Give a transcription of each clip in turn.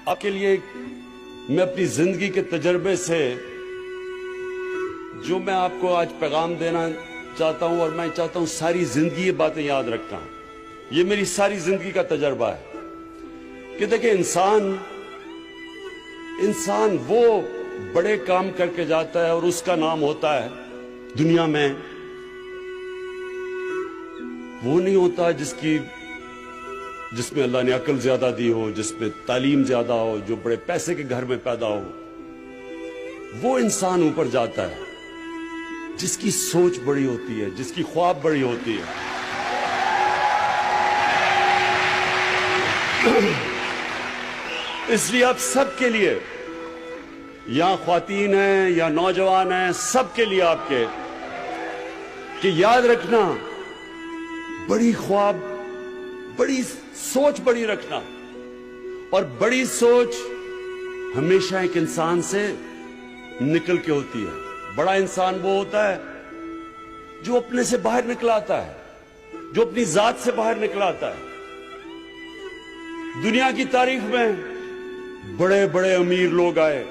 آپ کے لیے میں اپنی زندگی کے تجربے سے جو میں آپ کو آج پیغام دینا چاہتا ہوں، اور میں چاہتا ہوں ساری زندگی یہ باتیں یاد رکھنا. یہ میری ساری زندگی کا تجربہ ہے کہ دیکھیں انسان وہ بڑے کام کر کے جاتا ہے اور اس کا نام ہوتا ہے دنیا میں، وہ نہیں ہوتا جس میں اللہ نے عقل زیادہ دی ہو، جس میں تعلیم زیادہ ہو، جو بڑے پیسے کے گھر میں پیدا ہو. وہ انسان اوپر جاتا ہے جس کی سوچ بڑی ہوتی ہے، جس کی خواب بڑی ہوتی ہے. اس لیے آپ سب کے لیے، یا خواتین ہیں یا نوجوان ہیں، سب کے لیے آپ کے کہ یاد رکھنا، بڑی خواب، بڑی سوچ بڑی رکھنا. اور بڑی سوچ ہمیشہ ایک انسان سے نکل کے ہوتی ہے. بڑا انسان وہ ہوتا ہے جو اپنے سے باہر نکل آتا ہے، جو اپنی ذات سے باہر نکل آتا ہے. دنیا کی تاریخ میں بڑے بڑے امیر لوگ آئے.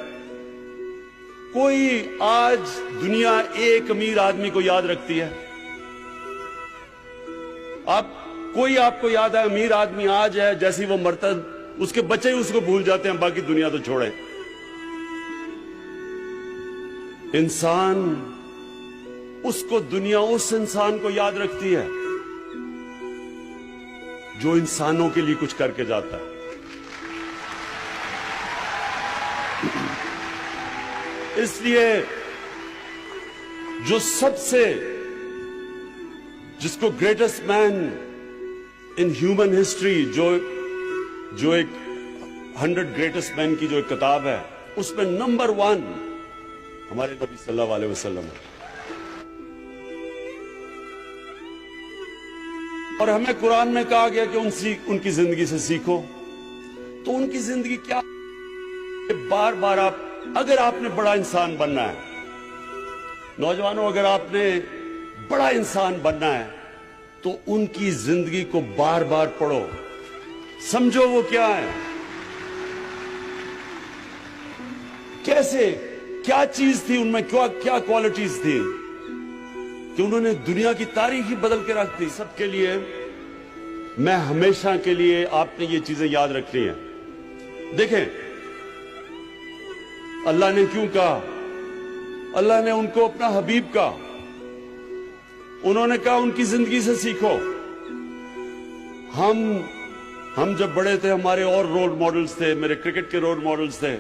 کوئی آج دنیا ایک امیر آدمی کو یاد رکھتی ہے؟ کوئی آپ کو یاد ہے امیر آدمی آج ہے، جیسی وہ مرتا اس کے بچے ہی اس کو بھول جاتے ہیں، باقی دنیا تو چھوڑیں. انسان دنیا اس انسان کو یاد رکھتی ہے جو انسانوں کے لیے کچھ کر کے جاتا ہے. اس لیے جس کو greatest man in human history, جو ایک 100 گریٹسٹ مین کی جو ایک کتاب ہے، اس میں نمبر 1 ہمارے نبی صلی اللہ علیہ وسلم ہے. اور ہمیں قرآن میں کہا گیا کہ ان کی زندگی سے سیکھو. تو ان کی زندگی کیا؟ بار بار اگر آپ نے بڑا انسان بننا ہے، نوجوانوں، اگر آپ نے بڑا انسان بننا ہے تو ان کی زندگی کو بار بار پڑھو، سمجھو وہ کیا ہے، کیسے، کیا چیز تھی ان میں، کیا کوالٹیز تھی کہ انہوں نے دنیا کی تاریخ ہی بدل کے رکھ دی. سب کے لیے میں ہمیشہ کے لیے آپ نے یہ چیزیں یاد رکھنی ہیں. دیکھیں اللہ نے کیوں کہا؟ اللہ نے ان کو اپنا حبیب کہا. انہوں نے کہا ان کی زندگی سے سیکھو. ہم جب بڑے تھے ہمارے اور رول ماڈلز تھے، میرے کرکٹ کے رول ماڈلز تھے،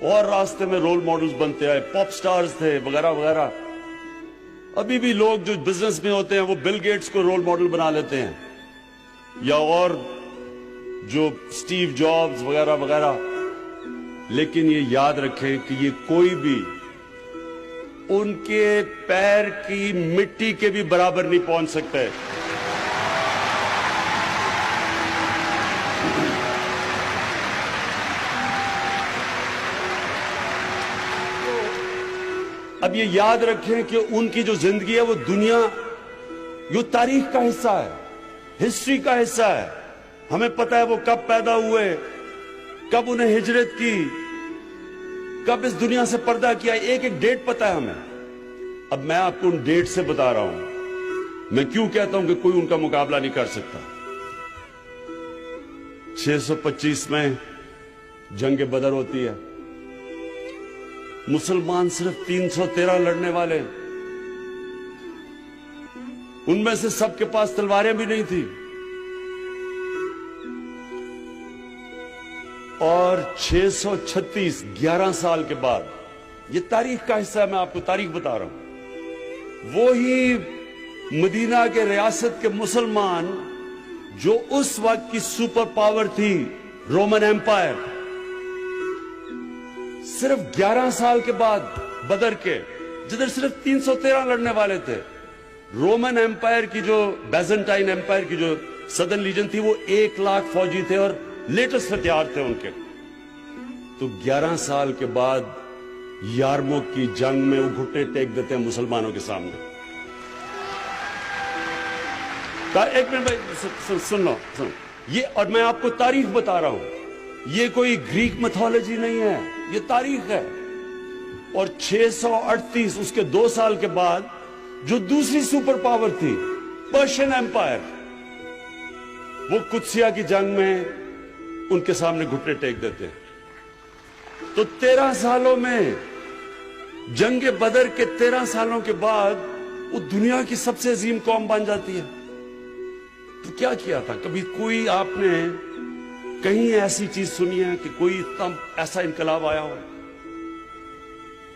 اور راستے میں رول ماڈلز بنتے آئے، پاپ سٹارز تھے وغیرہ وغیرہ. ابھی بھی لوگ جو بزنس میں ہوتے ہیں وہ بل گیٹس کو رول ماڈل بنا لیتے ہیں، یا اور جو سٹیو جابز وغیرہ وغیرہ. لیکن یہ یاد رکھیں کہ یہ کوئی بھی ان کے پیر کی مٹی کے بھی برابر نہیں پہنچ سکتے. اب یہ یاد رکھیں کہ ان کی جو زندگی ہے وہ دنیا، یہ تاریخ کا حصہ ہے، ہسٹری کا حصہ ہے. ہمیں پتہ ہے وہ کب پیدا ہوئے، کب انہیں ہجرت کی، کب اس دنیا سے پردہ کیا، ایک ایک ڈیٹ پتہ ہے ہمیں. اب میں آپ کو ان ڈیٹ سے بتا رہا ہوں. میں کیوں کہتا ہوں کہ کوئی ان کا مقابلہ نہیں کر سکتا. 625 میں جنگ بدر ہوتی ہے. مسلمان صرف 313 لڑنے والے، ان میں سے سب کے پاس تلواریں بھی نہیں تھی. اور 636 11 سال کے بعد، یہ تاریخ کا حصہ ہے، میں آپ کو تاریخ بتا رہا ہوں. وہی مدینہ کے ریاست کے مسلمان جو اس وقت کی سپر پاور تھی، رومن ایمپائر، صرف 11 سال کے بعد بدر کے، جدھر صرف 313 لڑنے والے تھے، رومن ایمپائر کی جو بیزنٹائن ایمپائر کی جو سدرن لیجن تھی، وہ 1,00,000 فوجی تھے اور لیٹسٹ ہتھیار تھے ان کے. تو 11 سال کے بعد یارموک کی جنگ میں وہ گھٹنے ٹیک دیتے ہیں مسلمانوں کے سامنے. ایک منٹ بھائی، سن لو. یہ اور میں آپ کو تاریخ بتا رہا ہوں, یہ کوئی گریک میتھولوجی نہیں ہے, یہ تاریخ ہے. اور 638 اس کے 2 سال کے بعد جو دوسری سپر پاور تھی پرشین ایمپائر, وہ قدسیہ کی جنگ میں ان کے سامنے گھٹنے ٹیک دیتے ہیں. تو 13 سالوں میں جنگ بدر کے 13 سالوں کے بعد وہ دنیا کی سب سے عظیم قوم بن جاتی ہے. تو کیا کیا تھا؟ کبھی کوئی آپ نے کہیں ایسی چیز سنی ہے کہ کوئی ایسا انقلاب آیا ہو؟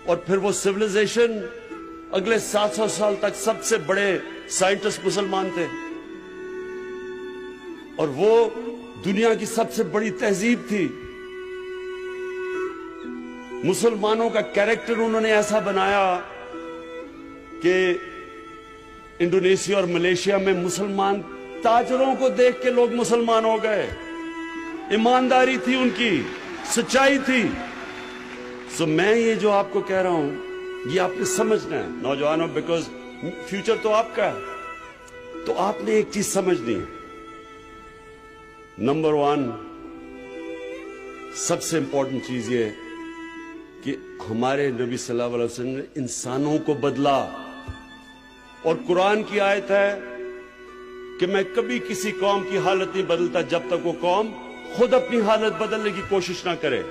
اور پھر وہ سیویلائزیشن اگلے 700 سال تک سب سے بڑے سائنٹسٹ مسلمان تھے, اور وہ دنیا کی سب سے بڑی تہذیب تھی. مسلمانوں کا کیریکٹر انہوں نے ایسا بنایا کہ انڈونیشیا اور ملیشیا میں مسلمان تاجروں کو دیکھ کے لوگ مسلمان ہو گئے. ایمانداری تھی ان کی, سچائی تھی. سو میں یہ جو آپ کو کہہ رہا ہوں یہ آپ نے سمجھنا ہے نوجوانوں, بیکاز فیوچر تو آپ کا ہے. تو آپ نے ایک چیز سمجھنی ہے, نمبر 1 سب سے امپورٹنٹ چیز یہ کہ ہمارے نبی صلی اللہ علیہ وسلم نے انسانوں کو بدلا. اور قرآن کی آیت ہے کہ میں کبھی کسی قوم کی حالت نہیں بدلتا جب تک وہ قوم خود اپنی حالت بدلنے کی کوشش نہ کرے.